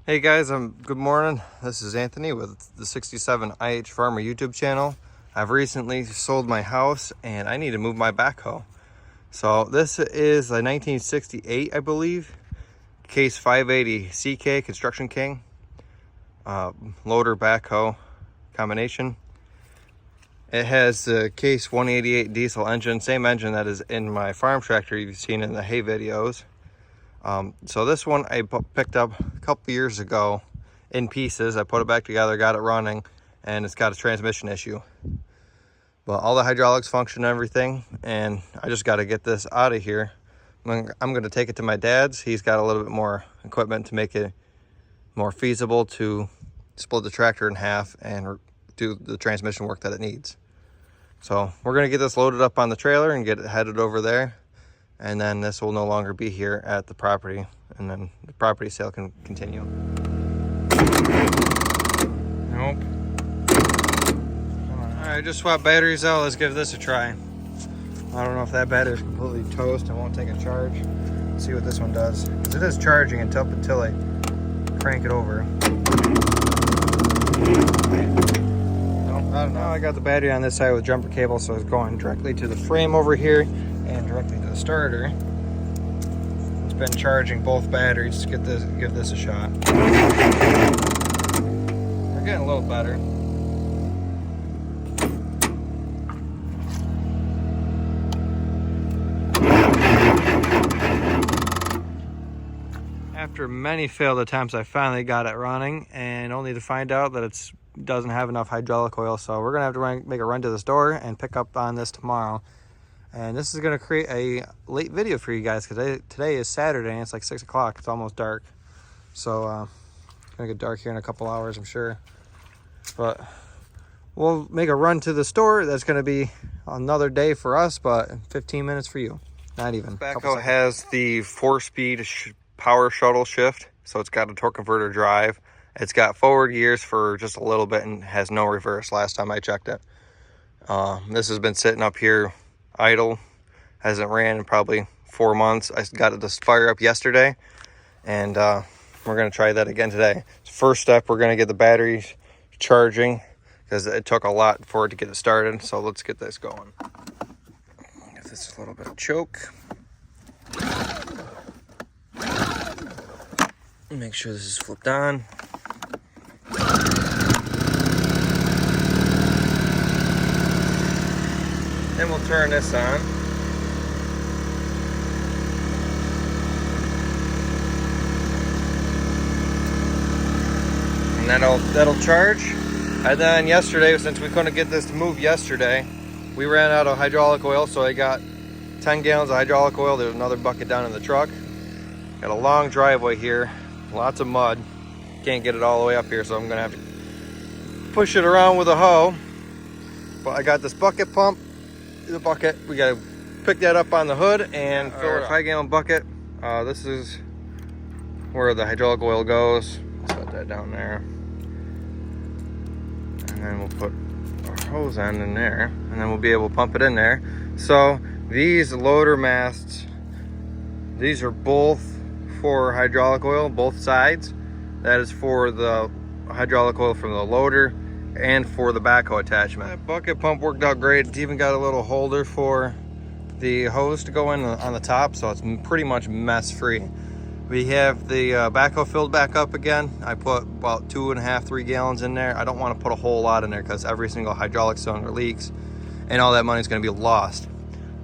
Hey guys, good morning. This is Anthony with the 67 IH Farmer YouTube channel. I've recently sold my house and I need to move my backhoe. So this is a 1968, I believe, Case 580 CK Construction King loader backhoe combination. It has the Case 188 diesel engine, same engine that is in my farm tractor you've seen in the hay videos. So this one I picked up a couple years ago in pieces. I put it back together, got it running, and it's got a transmission issue. But all the hydraulics function and everything, and I just got to get this out of here. I'm going to take it to my dad's. He's got a little bit more equipment to make it more feasible to split the tractor in half and do the transmission work that it needs. So we're going to get this loaded up on the trailer and get it headed over there. And then this will no longer be here at the property, and then the property sale can continue. Nope. Alright, just swapped batteries out. Let's give this a try. I don't know if that battery is completely toast and won't take a charge. Let's see what this one does. Because it is charging until I crank it over. Nope, I don't know. I got the battery on this side with jumper cable, so it's going directly to the frame over here and directly to the starter. It's been charging both batteries. Give this a shot. We're getting a little better. After many failed attempts, I finally got it running, and only to find out that it doesn't have enough hydraulic oil. So we're gonna have to make a run to the store and pick up on this tomorrow. And this is going to create a late video for you guys because today is Saturday and it's like 6 o'clock. It's almost dark. So it's going to get dark here in a couple hours, I'm sure. But we'll make a run to the store. That's going to be another day for us, but 15 minutes for you. Not even. Backhoe has the 4-speed power shuttle shift. So it's got a torque converter drive. It's got forward gears for just a little bit and has no reverse last time I checked it. This has been sitting up here idle, hasn't ran in probably 4 months. I got it to fire up yesterday, and we're going to try that again today. First step, we're going to get the batteries charging because it took a lot for it to get it started. So let's get this going. Give this a little bit of choke. Make sure this is flipped on. Then we'll turn this on. And that'll charge. And then yesterday, since we couldn't get this to move yesterday, we ran out of hydraulic oil, so I got 10 gallons of hydraulic oil. There's another bucket down in the truck. Got a long driveway here, lots of mud. Can't get it all the way up here, so I'm gonna have to push it around with a hoe. But I got this bucket pump. The bucket, we got to pick that up on the hood and fill a 5-gallon bucket. This is where the hydraulic oil goes. Set that down there, and then we'll put our hose end in there, and then we'll be able to pump it in there. So these loader masts, these are both for hydraulic oil, both sides. That is for the hydraulic oil from the loader and for the backhoe attachment. That bucket pump worked out great. It's even got a little holder for the hose to go in on the top, so it's pretty much mess free. We have the backhoe filled back up again. I put about 2.5-3 gallons in there. I don't want to put a whole lot in there because every single hydraulic cylinder leaks and all that money is going to be lost.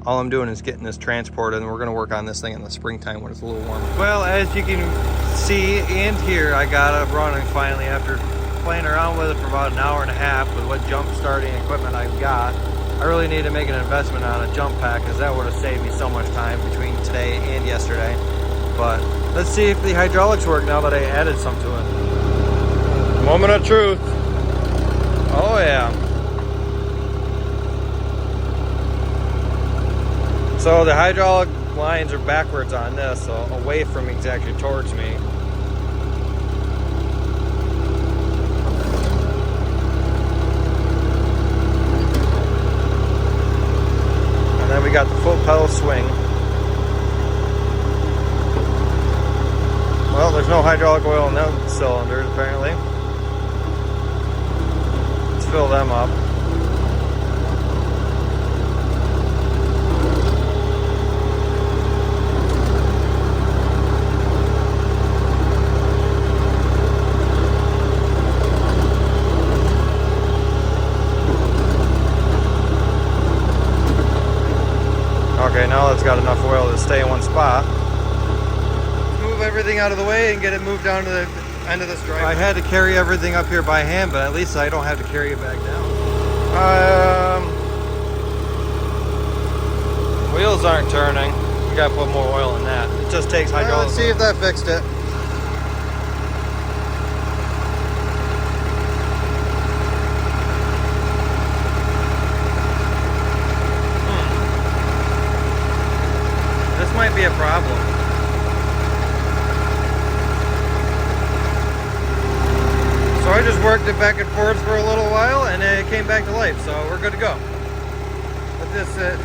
All I'm doing is getting this transported, and we're going to work on this thing in the springtime when it's a little warmer. Well, as you can see and hear, I got it running finally after playing around with it for about an hour and a half with what jump starting equipment I've got. I really need to make an investment on a jump pack because that would have saved me so much time between today and yesterday. But let's see if the hydraulics work now that I added some to it. Moment of truth. Oh yeah. So the hydraulic lines are backwards on this, so away from exactly towards me. And then we got the full pedal swing. Well, there's no hydraulic oil in them cylinders, apparently. Let's fill them up. Okay, now it's got enough oil to stay in one spot. Move everything out of the way and get it moved down to the end of this driveway. I had to carry everything up here by hand, but at least I don't have to carry it back down. Wheels aren't turning. You gotta put more oil in that. It just takes hydraulic. Let's see if that fixed it. This might be a problem. So I just worked it back and forth for a little while, and it came back to life. So we're good to go. But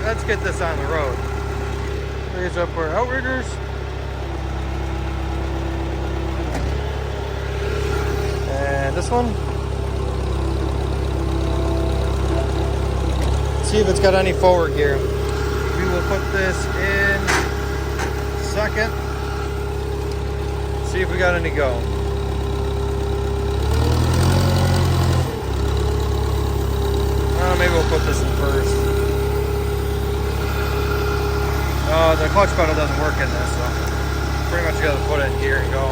let's get this on the road. Raise up our outriggers. And this one. See if it's got any forward gear. We will put this in second. See if we got any go. Maybe we'll put this in first. The clutch pedal doesn't work in this, so pretty much you gotta put it in gear and go.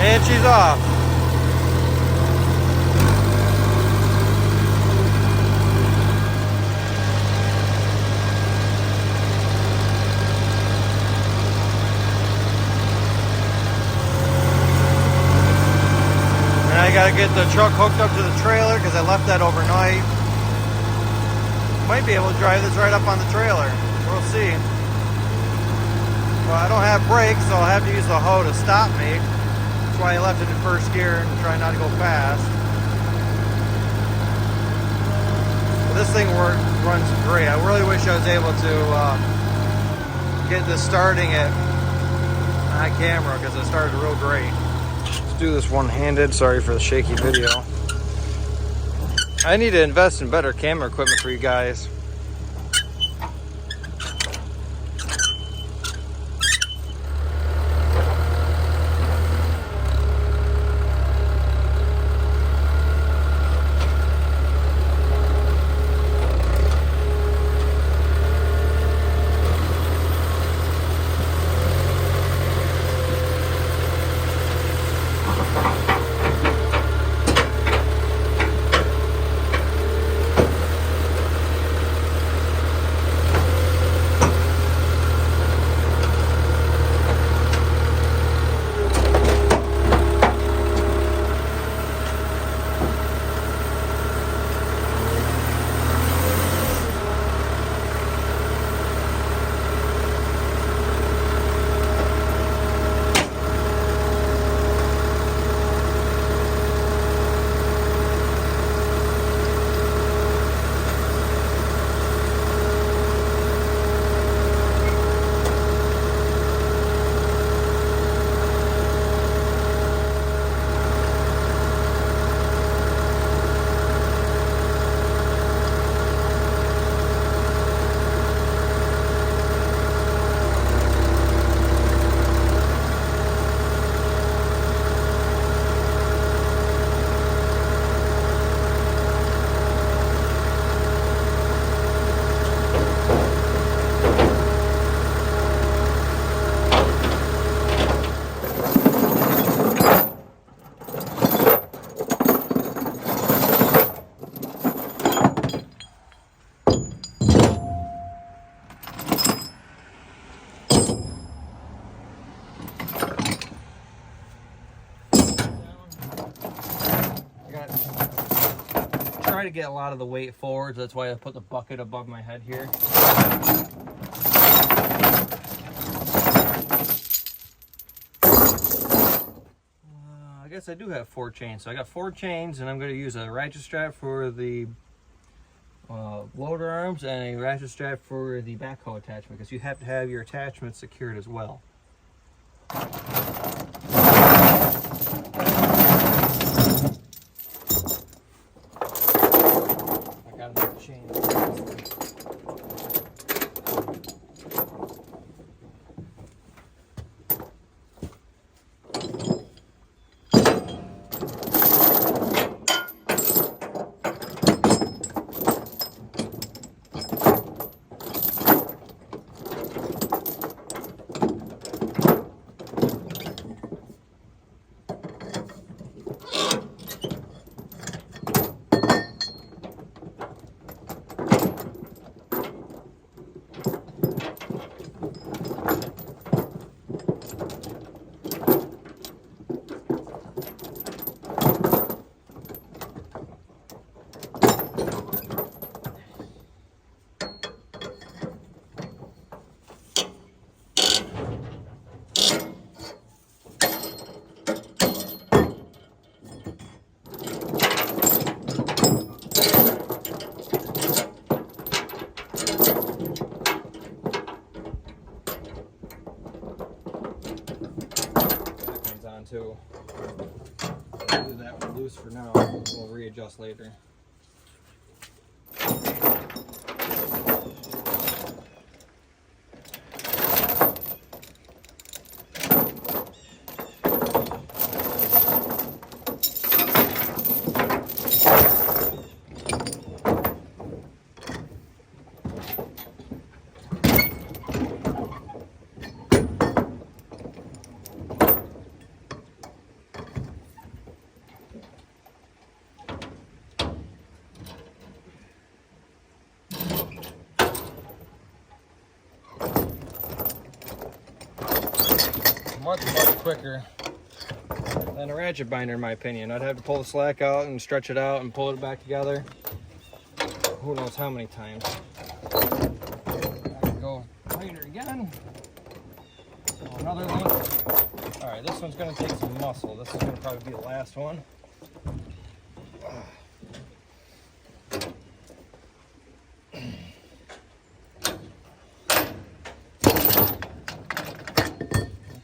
And she's off. I gotta get the truck hooked up to the trailer because I left that overnight. Might be able to drive this right up on the trailer. We'll see. Well, I don't have brakes, so I'll have to use the hoe to stop me. That's why I left it in first gear and try not to go fast. But this thing runs great. I really wish I was able to get this starting it on camera because it started real great. Do this one-handed. Sorry for the shaky video. I need to invest in better camera equipment for you guys. Try to get a lot of the weight forward, so that's why I put the bucket above my head here. I guess I do have 4 chains, so I got 4 chains, and I'm going to use a ratchet strap for the loader arms and a ratchet strap for the backhoe attachment, because you have to have your attachments secured as well. I got another chain. Too. Do that one loose for now. We'll readjust later. Much quicker than a ratchet binder, in my opinion. I'd have to pull the slack out and stretch it out and pull it back together. Who knows how many times. I can go tighter again. Go another length. All right, this one's going to take some muscle. This is going to probably be the last one.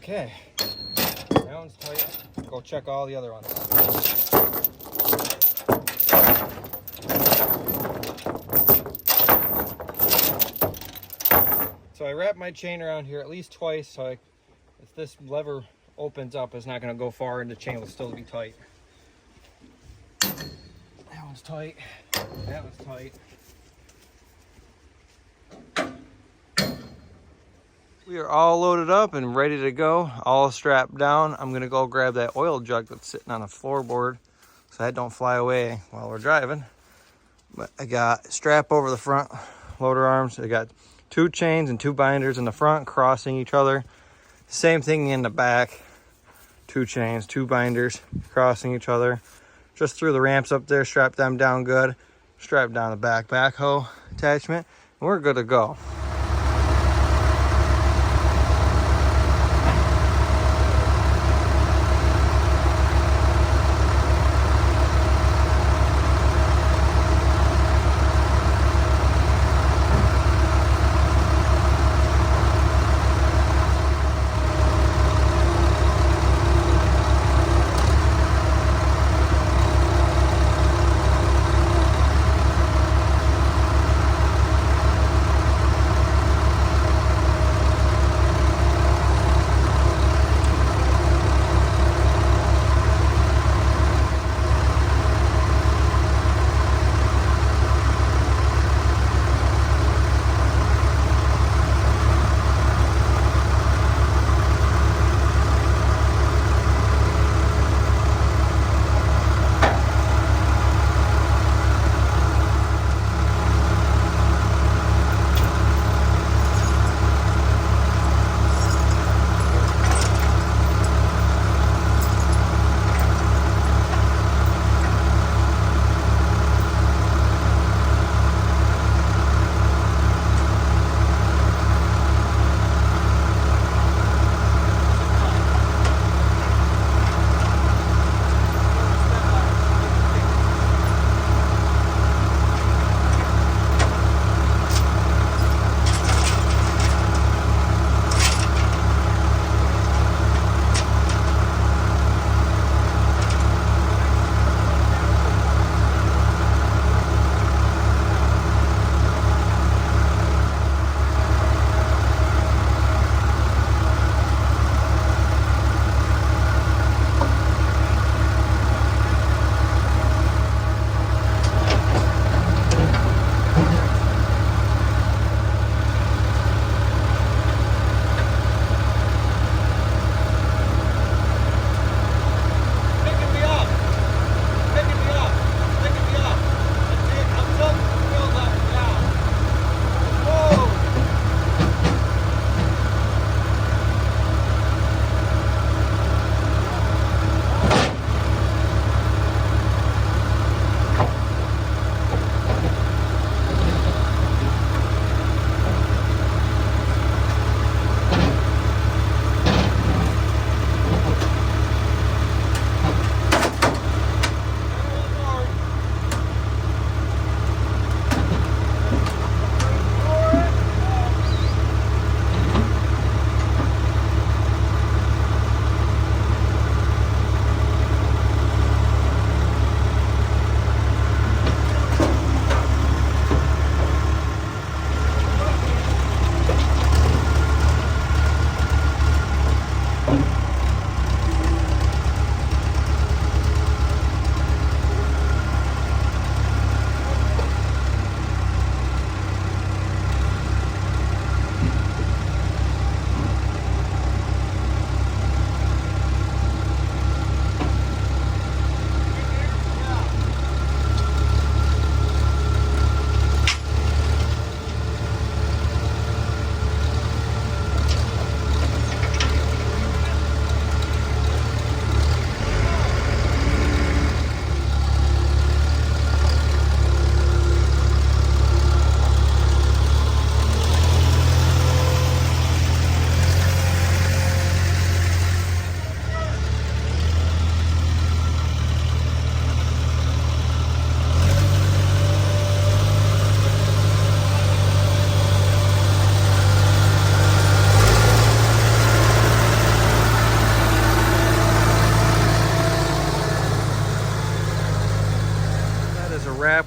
Okay, that one's tight. Go check all the other ones. So I wrap my chain around here at least twice, so if this lever opens up, it's not going to go far and the chain will still be tight. That one's tight. That one's tight. We are all loaded up and ready to go, all strapped down. I'm gonna go grab that oil jug that's sitting on the floorboard so that don't fly away while we're driving. But I got a strap over the front loader arms. I got 2 chains and 2 binders in the front crossing each other. Same thing in the back. 2 chains, 2 binders crossing each other. Just threw the ramps up there, strapped them down good. Strapped down the back backhoe attachment, and we're good to go.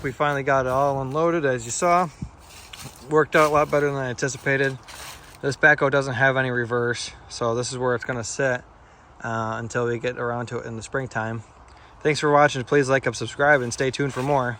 we finally got it all unloaded, as you saw. Worked out a lot better than I anticipated. This backhoe doesn't have any reverse, so this is where it's going to sit until we get around to it in the springtime. Thanks for watching. Please like, subscribe, and stay tuned for more.